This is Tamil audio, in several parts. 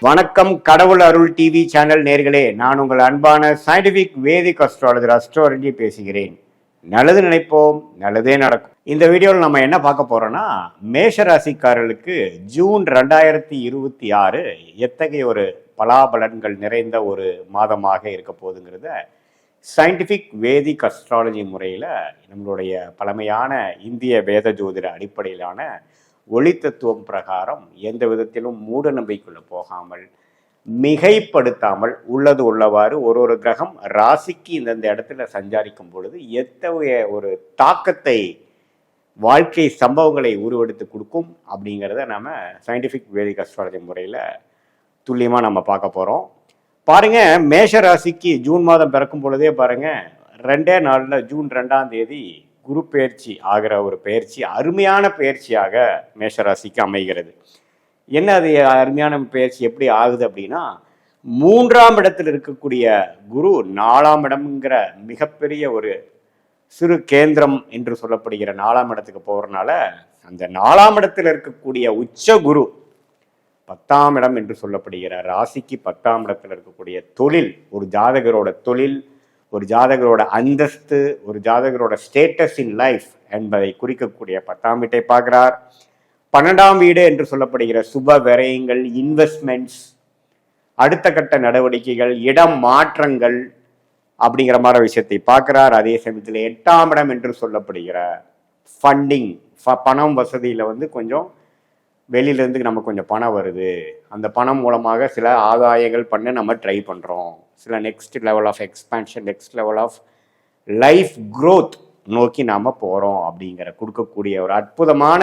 வணக்கம். கடவுள் அருள் டிவி சேனல் நேர்களே, நான் உங்கள் அன்பான சயின்டிபிக் வேதிக் அஸ்ட்ராலஜர் அஸ்ட்ரோலஜி பேசுகிறேன். நல்லது நினைப்போம், நல்லதே நடக்கும். இந்த வீடியோவில் நம்ம என்ன பார்க்க போறோம்னா, மேஷ ராசிக்காரர்களுக்கு ஜூன் 2026 எத்தகைய ஒரு பலாபலன்கள் நிறைந்த ஒரு மாதமாக இருக்க போகுதுங்கிறத சயின்டிபிக் வேதிக் அஸ்ட்ராலஜி முறையில் நம்மளுடைய பழமையான இந்திய வேத ஜோதிட அடிப்படையிலான ஒளி தத்துவம் பிரகாரம் எந்த விதத்திலும் மூட நம்பிக்கைக்குள்ள போகாமல் மிகைப்படுத்தாமல் உள்ளது உள்ளவாறு ஒரு கிரகம் ராசிக்கு இந்தந்த இடத்துல சஞ்சாரிக்கும் பொழுது எத்தகைய ஒரு தாக்கத்தை வாழ்க்கை சம்பவங்களை உருவெடுத்து கொடுக்கும் அப்படிங்கிறத நம்ம சயின்டிஃபிக் வேதிக் அஸ்ட்ராலஜி முறையில் துல்லியமாக நம்ம பார்க்க போகிறோம். பாருங்க, மேஷ ராசிக்கு ஜூன் மாதம் பிறக்கும் பொழுதே பாருங்க, 2 நாளில் ஜூன் 2 குரு பயிற்சி ஆகிற ஒரு பயிற்சி அருமையான பயிற்சியாக மேஷராசிக்கு அமைகிறது. என்ன அது அருமையான பயிற்சி எப்படி ஆகுது அப்படின்னா, 3ஆம் இடத்தில் இருக்கக்கூடிய குரு 4ஆம் இடம்ங்கிற மிகப்பெரிய ஒரு சிறு கேந்திரம் என்று சொல்லப்படுகிற 4ஆம் இடத்துக்கு போகிறனால அந்த 4ஆம் இடத்தில் இருக்கக்கூடிய உச்ச குரு 10ஆம் இடம் என்று சொல்லப்படுகிற ராசிக்கு 10ஆம் இடத்தில் இருக்கக்கூடிய தொழில், ஒரு ஜாதகரோட தொழில், ஒரு ஜாதகரோட அந்தஸ்து, ஒரு ஜாதகரோட ஸ்டேட்டஸ் இன் லைஃப் என்பதை குறிக்கக்கூடிய 10ஆம் வீட்டை பார்க்கிறார். 12ஆம் வீடு என்று சொல்லப்படுகிற சுப விரயங்கள், இன்வெஸ்ட்மெண்ட்ஸ், அடுத்த கட்ட நடவடிக்கைகள், இடம் மாற்றங்கள் அப்படிங்கிற மாதிரி விஷயத்தை பார்க்கிறார். அதே சமயத்தில் 8ஆம் இடம் என்று சொல்லப்படுகிற ஃபண்டிங், பணம் வசதியில் கொஞ்சம் வெளியிலேருந்து நமக்கு கொஞ்சம் பணம் வருது, அந்த பணம் மூலமாக சில ஆதாயங்கள் பண்ண நம்ம ட்ரை பண்ணுறோம், சில next level of expansion, next level of life growth நோக்கி நாம் போகிறோம் அப்படிங்கிற கொடுக்கக்கூடிய ஒரு அற்புதமான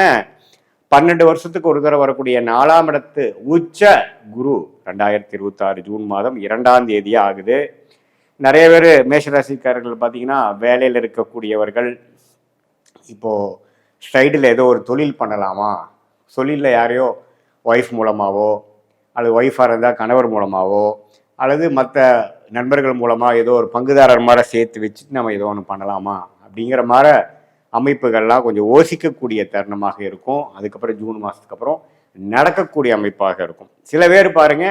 12 வருஷத்துக்கு ஒரு தடவை வரக்கூடிய 4ஆம் இடத்து உச்ச குரு 2026 ஜூன் மாதம் 2ஆம் தேதியே ஆகுது. நிறைய பேர் மேஷராசிக்காரர்கள் பார்த்தீங்கன்னா, வேலையில் இருக்கக்கூடியவர்கள் இப்போது சைடில் ஏதோ ஒரு தொழில் பண்ணலாமா, தொழிலில் யாரையோ ஒய்ஃப் மூலமாகவோ அல்லது ஒய்ஃபாக இருந்தால் கணவர் மூலமாகவோ அல்லது மற்ற நண்பர்கள் மூலமாக ஏதோ ஒரு பங்குதாரர் மாதிரி சேர்த்து வச்சுட்டு நம்ம ஏதோ ஒன்று பண்ணலாமா அப்படிங்கிற மாதிரி அமைப்புகள்லாம் கொஞ்சம் யோசிக்கக்கூடிய தருணமாக இருக்கும். அதுக்கப்புறம் ஜூன் மாதத்துக்கு அப்புறம் நடக்கக்கூடிய அமைப்பாக இருக்கும். சில பேர் பாருங்க,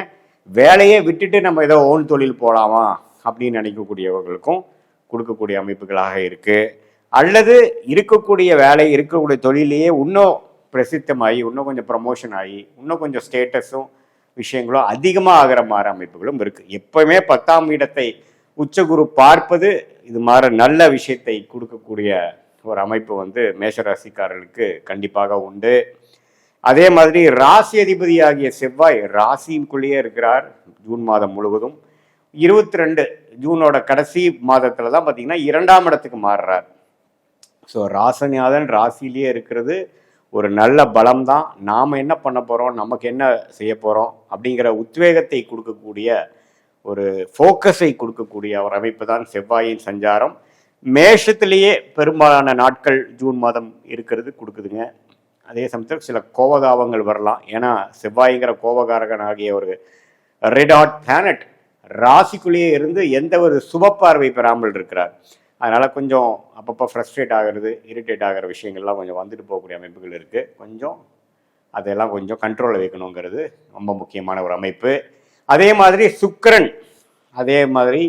வேலையை விட்டுட்டு நம்ம ஏதோ ஓன் தொழில் போகலாமா அப்படின்னு நினைக்கக்கூடியவர்களுக்கும் கொடுக்கக்கூடிய அமைப்புகளாக இருக்குது. அல்லது இருக்கக்கூடிய வேலை, இருக்கக்கூடிய தொழிலையே இன்னும் பிரசித்தமாகி, இன்னும் கொஞ்சம் ப்ரமோஷன் ஆகி, இன்னும் கொஞ்சம் ஸ்டேட்டஸும் விஷயங்களும் அதிகமாக ஆகிற மாதிரி அமைப்புகளும் இருக்குது. எப்பவுமே 10ஆம் இடத்தை உச்சகுரு பார்ப்பது இது மாதிரி நல்ல விஷயத்தை கொடுக்கக்கூடிய ஒரு அமைப்பு மேஷராசிக்காரர்களுக்கு கண்டிப்பாக உண்டு. அதே மாதிரி ராசி அதிபதியாகிய செவ்வாய் ராசிக்குள்ளேயே இருக்கிறார் ஜூன் மாதம் முழுவதும். 22 ஜூனோட கடைசி மாதத்தில் தான் பார்த்தீங்கன்னா 2ஆம் இடத்துக்கு மாறுறார். ஸோ ராசநாதன் ராசிலேயே இருக்கிறது ஒரு நல்ல பலம் தான். நாம் என்ன பண்ண போகிறோம், நமக்கு என்ன செய்ய போகிறோம் அப்படிங்கிற உத்வேகத்தை கொடுக்கக்கூடிய ஒரு ஃபோக்கஸை கொடுக்கக்கூடிய ஒரு அமைப்பு தான் செவ்வாயின் சஞ்சாரம். மேஷத்திலேயே பெரும்பாலான நாட்கள் ஜூன் மாதம் இருக்கிறது கொடுக்குதுங்க. அதே சமயத்தில் சில கோபதாபங்கள் வரலாம். ஏன்னா செவ்வாய்ங்கிற கோபகாரகன் ஆகிய ஒரு ரெட் ஹாட் பிளானட் ராசிக்குள்ளேயே இருந்து எந்த ஒரு சுப பார்வை பெறாமல் இருக்கிறார். அதனால் கொஞ்சம் அப்பப்போ ஃப்ரஸ்ட்ரேட் ஆகிறது, இரிட்டேட் ஆகிற விஷயங்கள்லாம் கொஞ்சம் வந்துட்டு போகக்கூடிய அமைப்புகள் இருக்குது. கொஞ்சம் அதெல்லாம் கொஞ்சம் கண்ட்ரோலில் வைக்கணுங்கிறது ரொம்ப முக்கியமான ஒரு அமைப்பு. அதே மாதிரி சுக்கிரன், அதே மாதிரி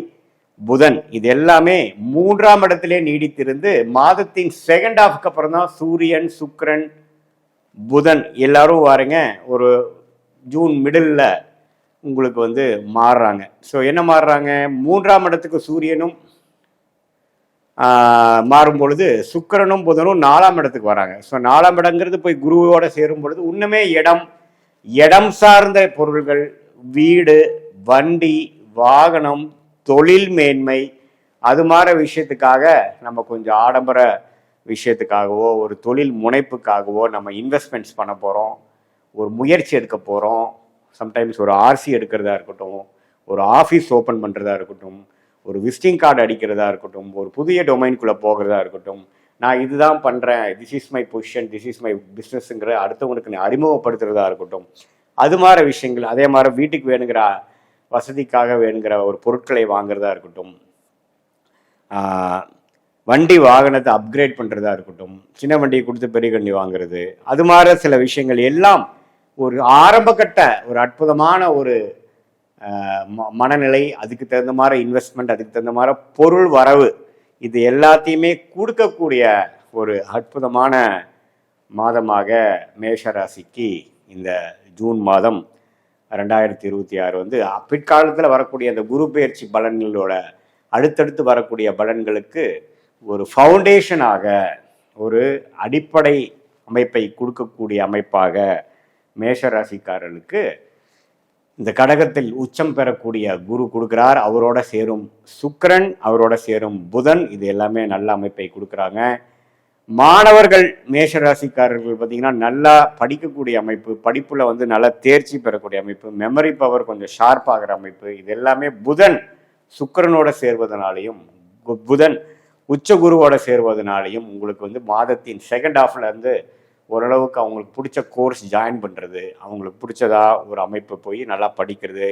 புதன், இது எல்லாமே 3ஆம் இடத்திலே நீடித்திருந்து மாதத்தின் செகண்ட் ஹாஃப்க்கு அப்புறம் தான் சூரியன், சுக்கிரன், புதன் எல்லாரும் வாருங்க ஒரு ஜூன் மிடில் உங்களுக்கு மாறுறாங்க. ஸோ என்ன மாறுறாங்க, 3ஆம் இடத்துக்கு சூரியனும் மாறும் பொழுது சுக்கிரனும் புதனும் 4ஆம் இடத்துக்கு வராங்க. ஸோ 4ஆம் இடங்கிறது போய் குருவோட சேரும் பொழுது இன்னுமே இடம் சார்ந்த பொருள்கள், வீடு, வண்டி, வாகனம், தொழில் மேன்மை, அது மாதிரி விஷயத்துக்காக நம்ம கொஞ்சம் ஆடம்பர விஷயத்துக்காகவோ ஒரு தொழில் முனைப்புக்காகவோ நம்ம இன்வெஸ்ட்மெண்ட்ஸ் பண்ண போகிறோம், ஒரு முயற்சி எடுக்க போகிறோம். சம்டைம்ஸ் ஒரு ஆர்சி எடுக்கிறதா இருக்கட்டும், ஒரு ஆஃபீஸ் ஓப்பன் பண்ணுறதா இருக்கட்டும், ஒரு விசிட்டிங் கார்டு அடிக்கிறதா இருக்கட்டும், ஒரு புதிய டொமைனுக்குள்ளே போகிறதா இருக்கட்டும், நான் இதுதான் பண்ணுறேன், this is my position, this is my பிஸ்னஸ்ங்கிற அடுத்தவங்களுக்கு அறிமுகப்படுத்துகிறதா இருக்கட்டும், அது மாதிரி விஷயங்கள். அதே மாதிரி வீட்டுக்கு வேணுங்கிற வசதிக்காக வேணுங்கிற ஒரு பொருட்களை வாங்குறதா இருக்கட்டும், வண்டி வாகனத்தை அப்கிரேட் பண்ணுறதா இருக்கட்டும், சின்ன வண்டியை கொடுத்து பெரிய வண்டி வாங்குறது, அது மாதிரி சில விஷயங்கள் எல்லாம் ஒரு ஆரம்பகட்ட ஒரு அற்புதமான ஒரு மனநிலை, அதுக்கு தகுந்த மாதிரி இன்வெஸ்ட்மெண்ட், அதுக்கு தகுந்த மாதிரி பொருள் வரவு, இது எல்லாத்தையுமே கொடுக்கக்கூடிய ஒரு அற்புதமான மாதமாக மேஷராசிக்கு இந்த ஜூன் மாதம் 2026 வந்து பிற்காலத்தில் வரக்கூடிய அந்த குரு பெயர்ச்சி பலன்களோட அடுத்தடுத்து வரக்கூடிய பலன்களுக்கு ஒரு ஃபவுண்டேஷனாக, ஒரு அடிப்படை அமைப்பை கொடுக்கக்கூடிய அமைப்பாக மேஷராசிக்காரர்களுக்கு இந்த கடகத்தில் உச்சம் பெறக்கூடிய குரு கொடுக்குறார். அவரோட சேரும் சுக்கிரன், அவரோட சேரும் புதன், இது எல்லாமே நல்ல அமைப்பை கொடுக்குறாங்க. மாணவர்கள் மேஷராசிக்காரர்கள் பார்த்தீங்கன்னா நல்லா படிக்கக்கூடிய அமைப்பு, படிப்பில் வந்து நல்லா தேர்ச்சி பெறக்கூடிய அமைப்பு, மெமரி பவர் கொஞ்சம் ஷார்ப்பாகிற அமைப்பு, இது எல்லாமே புதன் சுக்கிரனோட சேர்வதனாலையும் புதன் உச்ச குருவோட சேர்வதனாலையும் உங்களுக்கு வந்து மாதத்தின் செகண்ட் ஹாஃப்ல இருந்து ஓரளவுக்கு அவங்களுக்கு பிடிச்ச கோர்ஸ் ஜாயின் பண்ணுறது, அவங்களுக்கு பிடிச்சதா ஒரு அமைப்பு போய் நல்லா படிக்கிறது,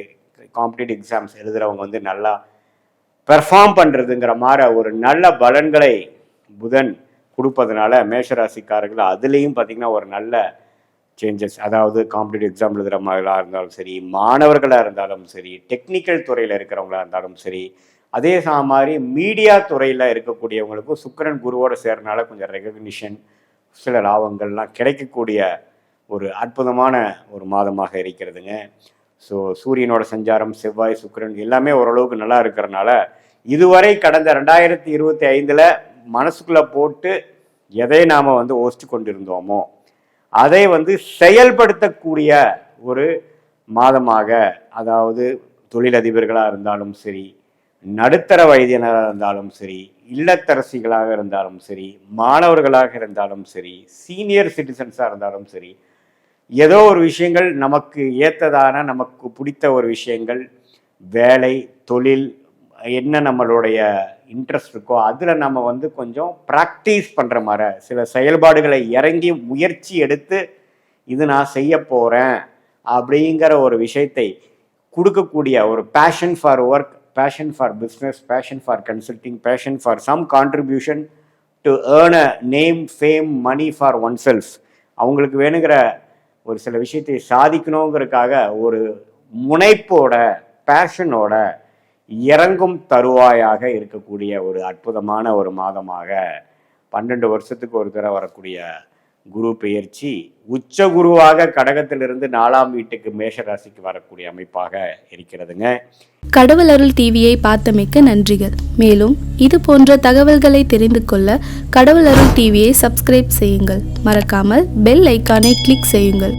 காம்படிட்டிவ் எக்ஸாம்ஸ் எழுதுகிறவங்க வந்து நல்லா பெர்ஃபார்ம் பண்ணுறதுங்கிற மாதிரி ஒரு நல்ல பலன்களை புதன் கொடுப்பதனால மேஷராசிக்காரர்கள் அதுலேயும் பார்த்திங்கன்னா ஒரு நல்ல சேஞ்சஸ், அதாவது காம்படிட்டிவ் எக்ஸாம் எழுதுகிற மாதிரிலாம் இருந்தாலும் சரி, மாணவர்களாக இருந்தாலும் சரி, டெக்னிக்கல் துறையில் இருக்கிறவங்களா இருந்தாலும் சரி, அதே மாதிரி மீடியா துறையில் இருக்கக்கூடியவங்களுக்கும் சுக்கிரன் குருவோட சேர்றனால கொஞ்சம் ரெகக்னிஷன், சில லாபங்கள்லாம் கிடைக்கக்கூடிய ஒரு அற்புதமான ஒரு மாதமாக இருக்கிறதுங்க. ஸோ சூரியனோட சஞ்சாரம், செவ்வாய், சுக்கிரன் எல்லாமே ஓரளவுக்கு நல்லா இருக்கிறனால இதுவரை கடந்த 2025 மனசுக்குள்ளே போட்டு எதை நாம் வந்து யோசித்து கொண்டிருந்தோமோ அதை வந்து செயல்படுத்தக்கூடிய ஒரு மாதமாக, அதாவது தொழிலதிபர்களாக இருந்தாலும் சரி, நடுத்தர வயதினராக இருந்தாலும் சரி, இல்லத்தரசிகளாக இருந்தாலும் சரி, மாணவர்களாக இருந்தாலும் சரி, சீனியர் சிட்டிசன்ஸாக இருந்தாலும் சரி, ஏதோ ஒரு விஷயங்கள் நமக்கு ஏற்றதான, நமக்கு பிடித்த ஒரு விஷயங்கள், வேலை, தொழில், என்ன நம்மளுடைய இன்ட்ரெஸ்ட் இருக்கோ அதில் நம்ம வந்து கொஞ்சம் ப்ராக்டிஸ் பண்ணுற மாதிரி சில செயல்பாடுகளை இறங்கி முயற்சி எடுத்து இது நான் செய்ய போகிறேன் அப்படிங்கிற ஒரு விஷயத்தை கொடுக்கக்கூடிய ஒரு passion for work, passion for business, passion for consulting, passion for some contribution to earn a name, fame, money for oneself, அவங்களுக்கு வேணுங்கிற ஒரு சில விஷயத்தை சாதிக்கணுங்கிறதுக்காக ஒரு முனைப்போட, பேஷனோட இறங்கும் தருவாயாக இருக்கக்கூடிய ஒரு அற்புதமான ஒரு மாதமாக 12 வருஷத்துக்கு ஒரு தடவை வரக்கூடிய குரு பெயர்ச்சி உச்ச குருவாக கடகத்திலிருந்து 4ஆம் வீட்டுக்கு மேஷராசிக்கு வரக்கூடிய அமைப்பாக இருக்கிறதுங்க. கடவுள் அருள் டிவியை பார்த்தமைக்க நன்றிகள். மேலும் இது போன்ற தகவல்களை தெரிந்து கொள்ள கடவுள் அருள் டிவியை சப்ஸ்கிரைப் செய்யுங்கள். மறக்காமல் பெல் ஐக்கானை கிளிக் செய்யுங்கள்.